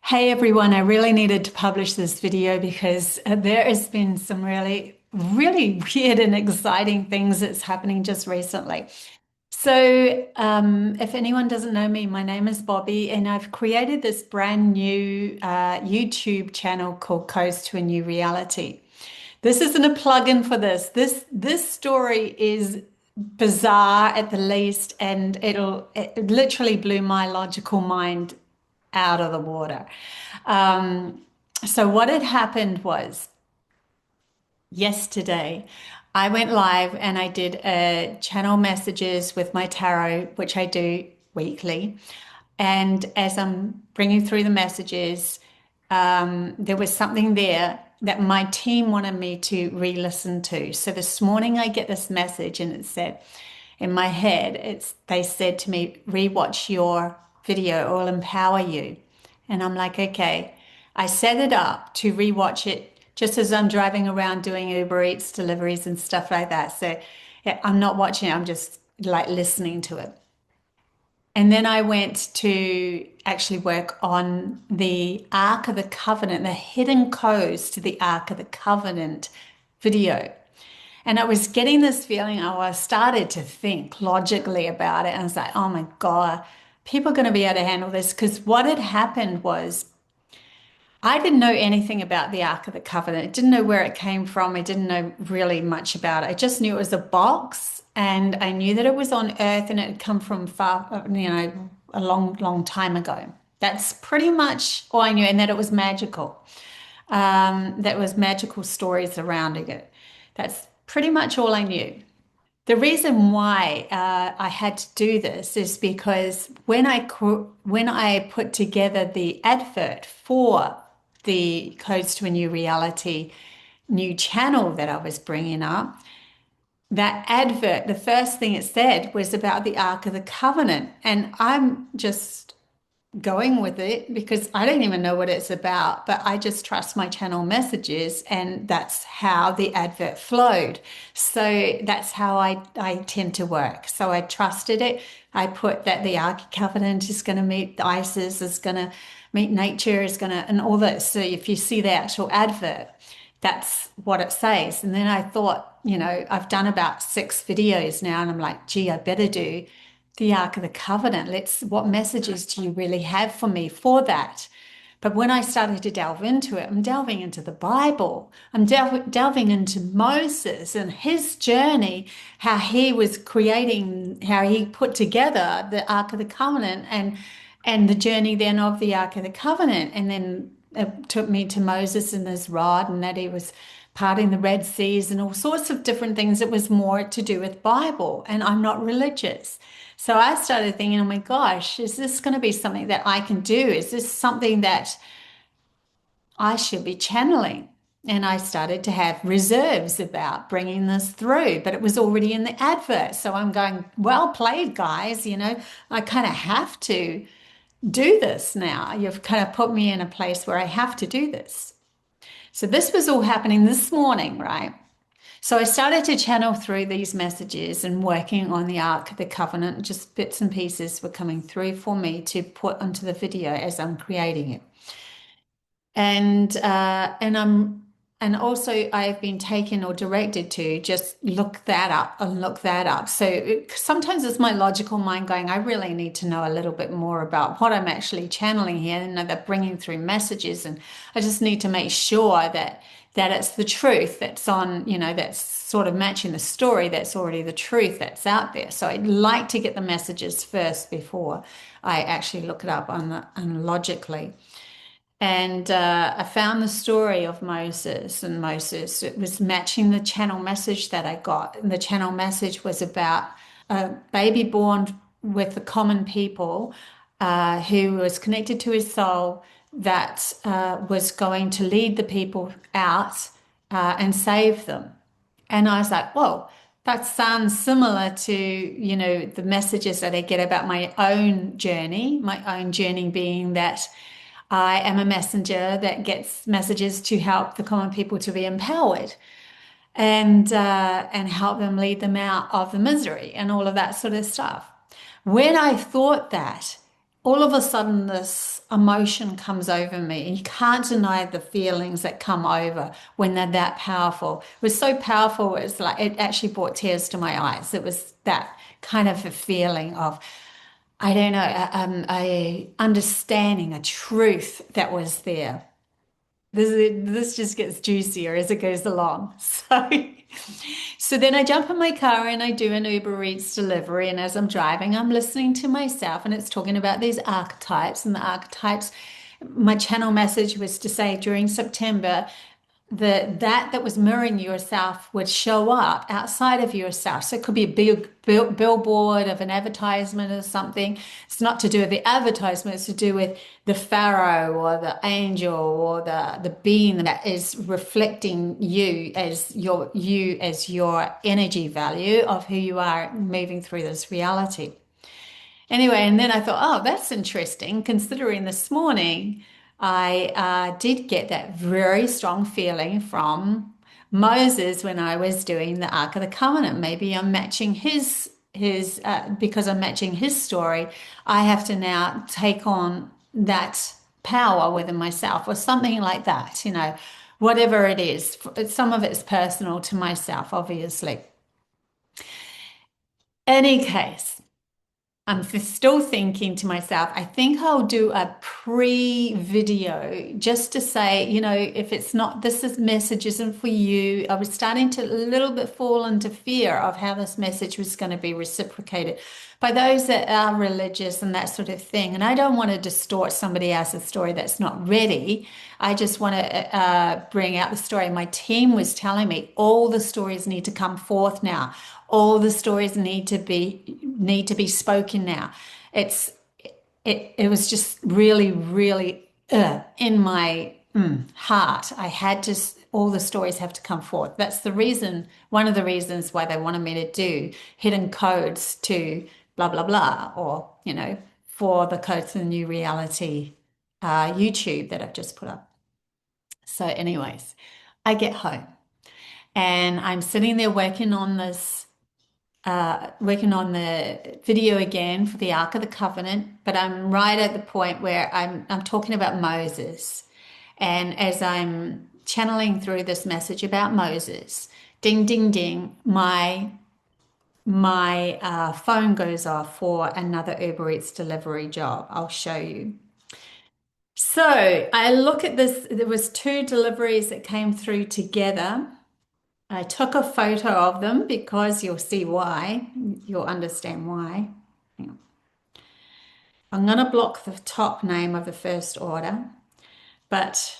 Hey everyone, I really needed to publish this video because there has been some really weird and exciting things that's happening just recently. If anyone doesn't know me, my name is Bobby, and I've created this brand new YouTube channel called Coast to a New Reality. This isn't a plug-in for this. This story is bizarre at the least, and it literally blew my logical mind out of the water. Um, so what had happened was yesterday, I went live and I did a channel messages with my tarot, which I do weekly. And as I'm bringing through the messages, there was something there that my team wanted me to re-listen to. So this morning I get this message and it said, in my head, they said to me, rewatch your video, it will empower you. And I'm like, okay. I set it up to rewatch it just as I'm driving around doing Uber Eats deliveries and stuff like that. So yeah, I'm not watching it, I'm just like listening to it. And then I went to actually work on the Ark of the Covenant, the hidden codes to the Ark of the Covenant video. And I was getting this feeling, I started to think logically about it. And I was like, oh my God, people are going to be able to handle this. Because what had happened was I didn't know anything about the Ark of the Covenant. I didn't know where it came from. I didn't know really much about it. I just knew it was a box and I knew that it was on Earth and it had come from far, a long time ago. That's pretty much all I knew, and that it was magical. That was magical stories surrounding it. That's pretty much all I knew. The reason why I had to do this is because when I put together the advert for the Codes to a New Reality new channel that I was bringing up, that advert, the first thing it said was about the Ark of the Covenant, and I'm just going with it because I don't even know what it's about, but I just trust my channel messages, and that's how the advert flowed. So that's how I tend to work. So I trusted it. I put that the Ark Covenant is going to meet the Isis, is going to meet nature, is going to, and all that. So if you see the actual advert, that's what it says. And then I thought, I've done about 6 videos now, and I'm like, gee, I better do the Ark of the Covenant. What messages do you really have for me for that? But when I started to delve into it, I'm delving into the Bible. I'm delving into Moses and his journey, how he was creating, how he put together the Ark of the Covenant and the journey then of the Ark of the Covenant. And then it took me to Moses and his rod, and that he was parting the Red Seas and all sorts of different things. It was more to do with Bible, and I'm not religious. So I started thinking, oh my gosh, is this going to be something that I can do? Is this something that I should be channeling? And I started to have reserves about bringing this through, but it was already in the advert. So I'm going, well played, guys. I kind of have to do this now. You've kind of put me in a place where I have to do this. So this was all happening this morning, right? So I started to channel through these messages and working on the Ark of the Covenant. Just bits and pieces were coming through for me to put onto the video as I'm creating it. And also I've been taken or directed to just look that up and look that up. So sometimes it's my logical mind going, I really need to know a little bit more about what I'm actually channeling here, and they're bringing through messages, and I just need to make sure that it's the truth that's on, that's sort of matching the story, that's already the truth that's out there. So I'd like to get the messages first before I actually look it up on logically. And I found the story of Moses, and Moses, it was matching the channel message that I got. And the channel message was about a baby born with the common people who was connected to his soul that was going to lead the people out and save them. And I was like, whoa, that sounds similar to, the messages that I get about my own journey being that I am a messenger that gets messages to help the common people to be empowered and help them lead them out of the misery and all of that sort of stuff. When I thought that, all of a sudden this emotion comes over me, and you can't deny the feelings that come over when they're that powerful. It was so powerful, it's like it actually brought tears to my eyes. It was that kind of a feeling of, I don't know, a understanding, a truth that was there. This just gets juicier as it goes along. So then I jump in my car and I do an Uber Eats delivery. And as I'm driving, I'm listening to myself, and it's talking about these archetypes. And the archetypes, my channel message was to say during September, that was mirroring yourself would show up outside of yourself. So it could be a big billboard of an advertisement or something. It's not to do with the advertisement, it's to do with the pharaoh or the angel or the being that is reflecting you as your energy value of who you are moving through this reality. Anyway, and then I thought, oh, that's interesting, considering this morning I did get that very strong feeling from Moses when I was doing the Ark of the Covenant. Maybe I'm matching his because I'm matching his story, I have to now take on that power within myself or something like that, whatever it is. Some of it's personal to myself, obviously. Any case, I'm still thinking to myself, I think I'll do a pre-video just to say, if it's not, this message isn't for you. I was starting to a little bit fall into fear of how this message was going to be reciprocated by those that are religious and that sort of thing. And I don't want to distort somebody else's story that's not ready. I just want to bring out the story. My team was telling me all the stories need to come forth now. All the stories need to be spoken now. It was just really, really in my heart. I had to, all the stories have to come forth. That's the reason, one of the reasons why they wanted me to do hidden codes to blah, blah, blah, or, for the codes to the new reality YouTube that I've just put up. So anyways, I get home and I'm sitting there working on the video again for the Ark of the Covenant, but I'm right at the point where I'm talking about Moses. And as I'm channeling through this message about Moses, ding, ding, ding, my phone goes off for another Uber Eats delivery job. I'll show you. So I look at this, there was 2 deliveries that came through together. I took a photo of them because you'll see why. You'll understand why. I'm going to block the top name of the first order, but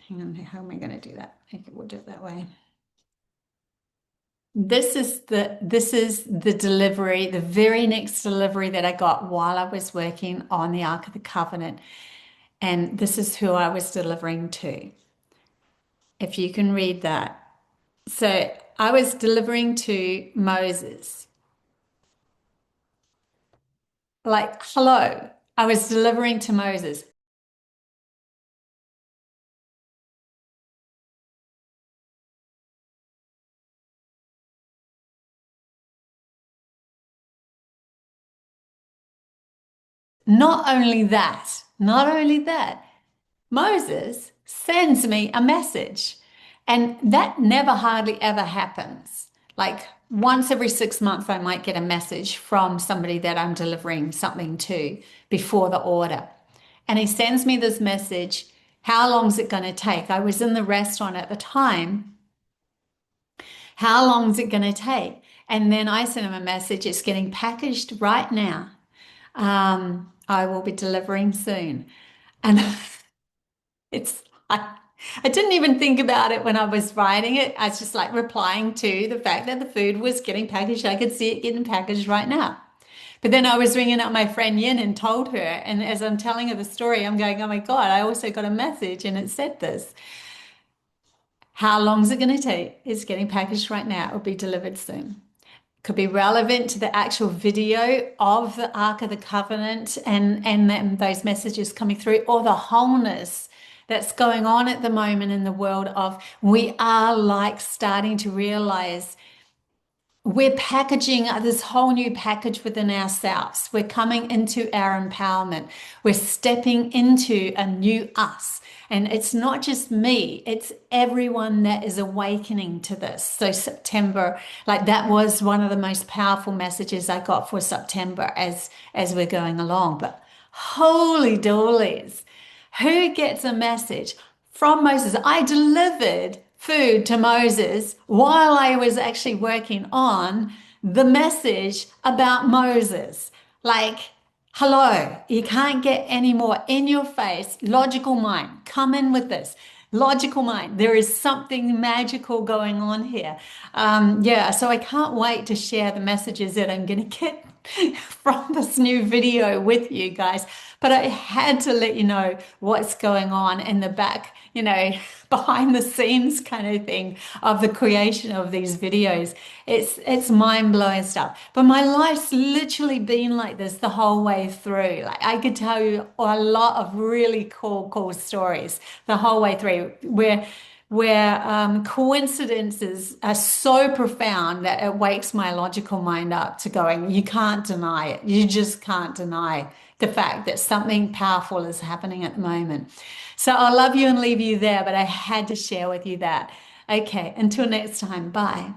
hang on, how am I going to do that? I think we'll do it that way. This is the delivery, the very next delivery that I got while I was working on the Ark of the Covenant. And this is who I was delivering to. If you can read that. So I was delivering to Moses. Like, hello, I was delivering to Moses. Not only that, Moses sends me a message. And that never hardly ever happens. Like once every 6 months, I might get a message from somebody that I'm delivering something to before the order. And he sends me this message. How long is it going to take? I was in the restaurant at the time. How long is it going to take? And then I sent him a message. It's getting packaged right now. I will be delivering soon. And it's I didn't even think about it when I was writing it. I was just like replying to the fact that the food was getting packaged. I could see it getting packaged right now. But then I was ringing up my friend Yin and told her. And as I'm telling her the story, I'm going, oh my God, I also got a message and it said this. How long is it going to take? It's getting packaged right now. It will be delivered soon. Could be relevant to the actual video of the Ark of the Covenant and those messages coming through, or the wholeness that's going on at the moment in the world of we are like starting to realize we're packaging this whole new package within ourselves. We're coming into our empowerment. We're stepping into a new us. And it's not just me, it's everyone that is awakening to this. So September, like that was one of the most powerful messages I got for September as we're going along. But holy dolies, who gets a message from Moses? I delivered food to Moses while I was actually working on the message about Moses. Like, hello, you can't get any more in your face. Logical mind, come in with this. Logical mind, there is something magical going on here. Yeah, so I can't wait to share the messages that I'm going to get from this new video with you guys. But I had to let you know what's going on in the back, behind the scenes kind of thing of the creation of these videos. It's mind-blowing stuff. But my life's literally been like this the whole way through. Like I could tell you a lot of really cool stories the whole way through where coincidences are so profound that it wakes my logical mind up to going, you can't deny it. You just can't deny the fact that something powerful is happening at the moment. So I'll love you and leave you there, but I had to share with you that. Okay, until next time, bye.